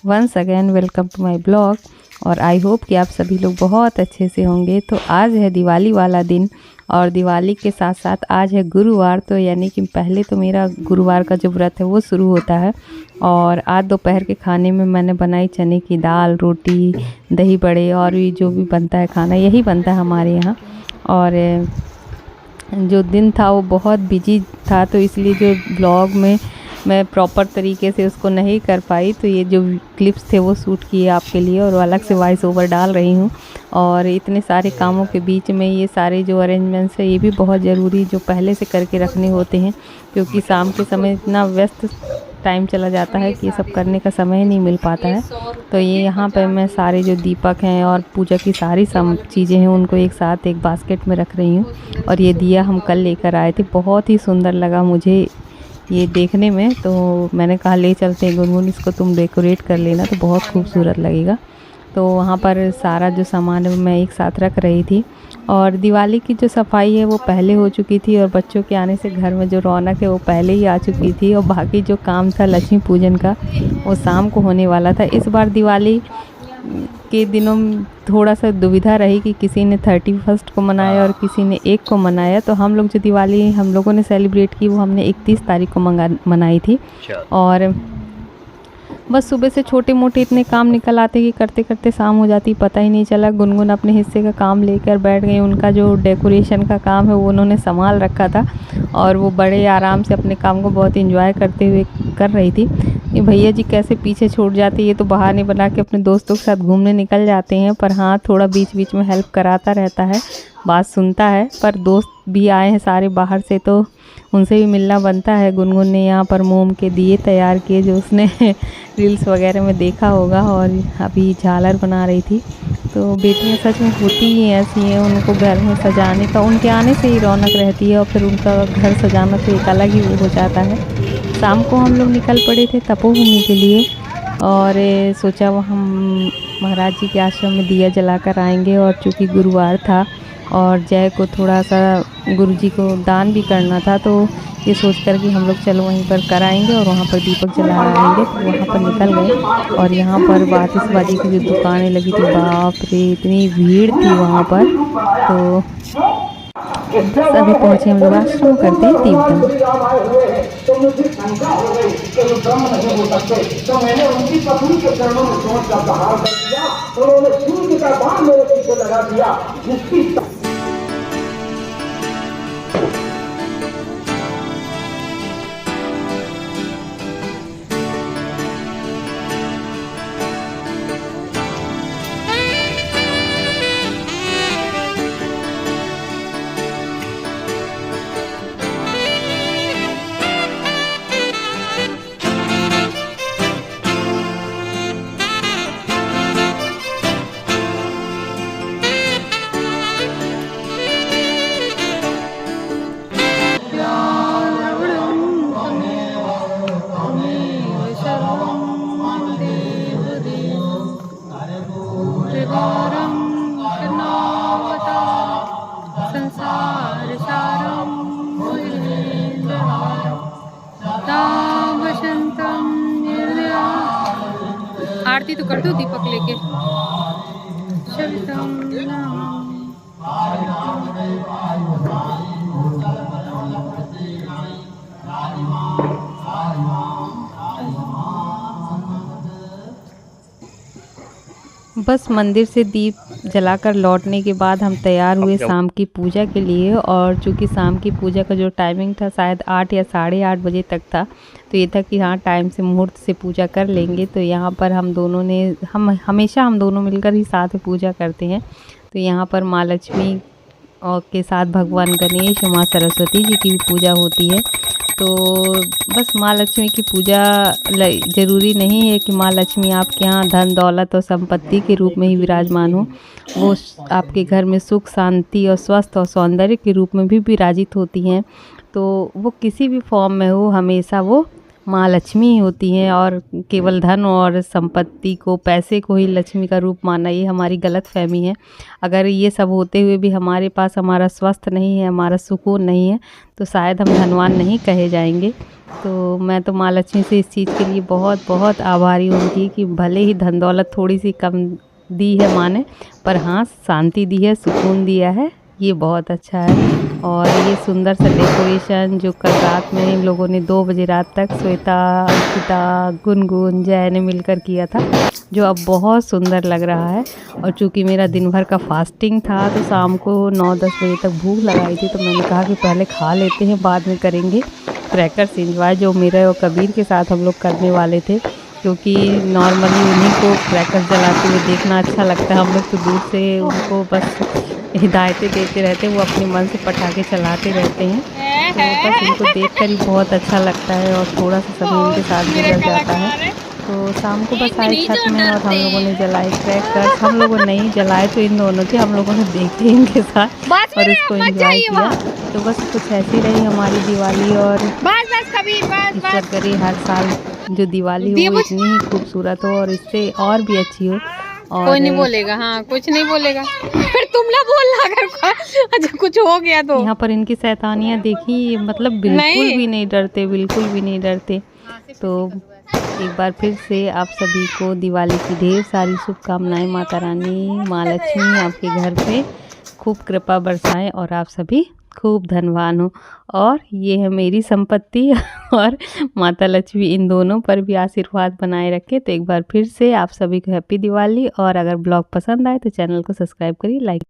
Once again welcome to my blog. और I hope कि आप सभी लोग बहुत अच्छे से होंगे। तो आज है दिवाली वाला दिन और दिवाली के साथ साथ आज है गुरुवार। तो यानी कि पहले तो मेरा गुरुवार का जो व्रत है वो शुरू होता है। और आज दोपहर के खाने में मैंने बनाई चने की दाल, रोटी, दही बड़े और भी जो भी बनता है खाना यही बनता है हमारे यहाँ। और जो दिन था वो बहुत बिजी था, तो इसलिए जो ब्लॉग में मैं प्रॉपर तरीके से उसको नहीं कर पाई। तो ये जो क्लिप्स थे वो शूट किए आपके लिए और अलग से वॉइस ओवर डाल रही हूँ। और इतने सारे कामों के बीच में ये सारे जो अरेंजमेंट्स है ये भी बहुत ज़रूरी जो पहले से करके रखने होते हैं, क्योंकि शाम के समय इतना व्यस्त टाइम चला जाता है कि ये सब करने का समय ही नहीं मिल पाता है। तो ये यहाँ पर मैं सारे जो दीपक हैं और पूजा की सारी चीज़ें हैं उनको एक साथ एक बास्केट में रख रही हूँ। और ये दिया हम कल लेकर आए थे, बहुत ही सुंदर लगा मुझे ये देखने में। तो मैंने कहा ले चलते हैं गुनगुन, इसको तुम डेकोरेट कर लेना तो बहुत खूबसूरत लगेगा। तो वहाँ पर सारा जो सामान है मैं एक साथ रख रही थी। और दिवाली की जो सफाई है वो पहले हो चुकी थी और बच्चों के आने से घर में जो रौनक है वो पहले ही आ चुकी थी। और बाकी जो काम था लक्ष्मी पूजन का वो शाम को होने वाला था। इस बार दिवाली के दिनों में थोड़ा सा दुविधा रही कि किसी ने 31 को मनाया और किसी ने 1 को मनाया। तो हम लोग जो दिवाली हम लोगों ने सेलिब्रेट की वो हमने 31 तारीख को मनाई थी। और बस सुबह से छोटे मोटे इतने काम निकल आते कि करते करते शाम हो जाती, पता ही नहीं चला। गुनगुन अपने हिस्से का काम लेकर बैठ गई। उनका जो डेकोरेशन का काम है वो उन्होंने संभाल रखा था और वो बड़े आराम से अपने काम को बहुत एंजॉय करते हुए कर रही थी। ये भैया जी कैसे पीछे छूट जाते, ये तो बहाने बना के अपने दोस्तों के साथ घूमने निकल जाते हैं। पर हाँ, थोड़ा बीच बीच में हेल्प कराता रहता है, बात सुनता है। पर दोस्त भी आए हैं सारे बाहर से तो उनसे भी मिलना बनता है। गुनगुन ने यहाँ पर मोम के दिए तैयार किए जो उसने रील्स वगैरह में देखा होगा, और अभी झालर बना रही थी। तो बेटियाँ सच में होती ही ऐसी हैं, उनको घर में सजाने का उनके आने से ही रौनक रहती है और फिर उनका घर सजाना तो एक अलग ही वो हो जाता है। शाम को हम लोग निकल पड़े थे तपोभूमि के लिए और सोचा वहाँ हम महाराज जी के आश्रम में दिया जलाकर आएंगे। और चूँकि गुरुवार था और जय को थोड़ा सा गुरुजी को दान भी करना था, तो ये सोच कर कि हम लोग चलो वहीं पर कराएंगे और वहाँ पर दीपक जला आएंगे। तो वहाँ पर निकल गए और यहाँ पर आतिशबाजी की जो दुकानें लगी थी, बाप रे इतनी भीड़ थी वहाँ पर। तो बस अभी पहुँचे हम लोग आश्रम करते हैं दीपदान। आरती तो कर दो दीपक लेके। बस मंदिर से दीप जलाकर लौटने के बाद हम तैयार हुए शाम की पूजा के लिए। और चूँकि शाम की पूजा का जो टाइमिंग था शायद 8 या 8:30 बजे तक था, तो ये था कि हाँ टाइम से मुहूर्त से पूजा कर लेंगे। तो यहाँ पर हम दोनों मिलकर ही साथ में पूजा करते हैं। तो यहाँ पर माँ लक्ष्मी और के साथ भगवान गणेश और माँ सरस्वती जी की भी पूजा होती है। तो बस माँ लक्ष्मी की पूजा ज़रूरी नहीं है कि माँ लक्ष्मी आपके यहाँ धन दौलत और संपत्ति के रूप में ही विराजमान हो, वो आपके घर में सुख शांति और स्वस्थ और सौंदर्य के रूप में भी विराजित होती हैं। तो वो किसी भी फॉर्म में हो, हमेशा वो माँ लक्ष्मी ही होती हैं और केवल धन और संपत्ति को, पैसे को ही लक्ष्मी का रूप मानना, ये हमारी गलत फहमी है। अगर ये सब होते हुए भी हमारे पास हमारा स्वास्थ्य नहीं है, हमारा सुकून नहीं है, तो शायद हम धनवान नहीं कहे जाएंगे। तो मैं तो माँ लक्ष्मी से इस चीज़ के लिए बहुत बहुत आभारी हूँ उनकी, कि भले ही धन दौलत थोड़ी सी कम दी है माँ ने, पर हाँ शांति दी है, सुकून दिया है, ये बहुत अच्छा है। और ये सुंदर सा डेकोरेशन जो कल रात में इन लोगों ने 2 बजे रात तक श्वेता, अंकिता, गुनगुन, जय ने मिलकर किया था, जो अब बहुत सुंदर लग रहा है। और चूँकि मेरा दिन भर का फास्टिंग था, तो शाम को 9-10 बजे तक भूख लगाई थी, तो मैंने कहा कि पहले खा लेते हैं, बाद में करेंगे क्रैकर्स एंजॉय, जो मेरे और कबीर के साथ हम लोग करने वाले थे, क्योंकि नॉर्मली उन्हीं को क्रैकर्स जलाते हुए देखना अच्छा लगता है। हम लोग तो दूर से उनको बस हिदायतें देते रहते हैं, वो अपने मन से पटाखे चलाते रहते हैं, तो बस उनको देखकर ही बहुत अच्छा लगता है और थोड़ा सा समय उनके साथ गुजर जाता है। तो शाम को बस आए छत में और हम लोगों ने जलाए क्रैकर्स। हम लोगों ने नहीं जलाए तो इन दोनों थे, हम लोगों ने देखे इनके साथ और उसको एंजॉय किया। तो बस कुछ ऐसी रही हमारी दिवाली, और ईश्वर करे हर साल जो दिवाली हो वो इतनी ही खूबसूरत हो और इससे और भी अच्छी हो। और कोई नहीं बोलेगा, हाँ कुछ नहीं बोलेगा, फिर तुम ना बोलना अगर कुछ हो गया तो। यहाँ पर इनकी शैतानियाँ देखी, मतलब बिल्कुल भी नहीं डरते, बिल्कुल भी नहीं डरते। तो एक बार फिर से आप सभी को दिवाली की ढेर सारी शुभकामनाएं। माता रानी, माँ लक्ष्मी आपके घर पे खूब कृपा बरसाएं और आप सभी खूब धनवान हो। और ये है मेरी संपत्ति और माता लक्ष्मी इन दोनों पर भी आशीर्वाद बनाए रखे। तो एक बार फिर से आप सभी को हैप्पी दिवाली। और अगर ब्लॉग पसंद आए तो चैनल को सब्सक्राइब करिए, लाइक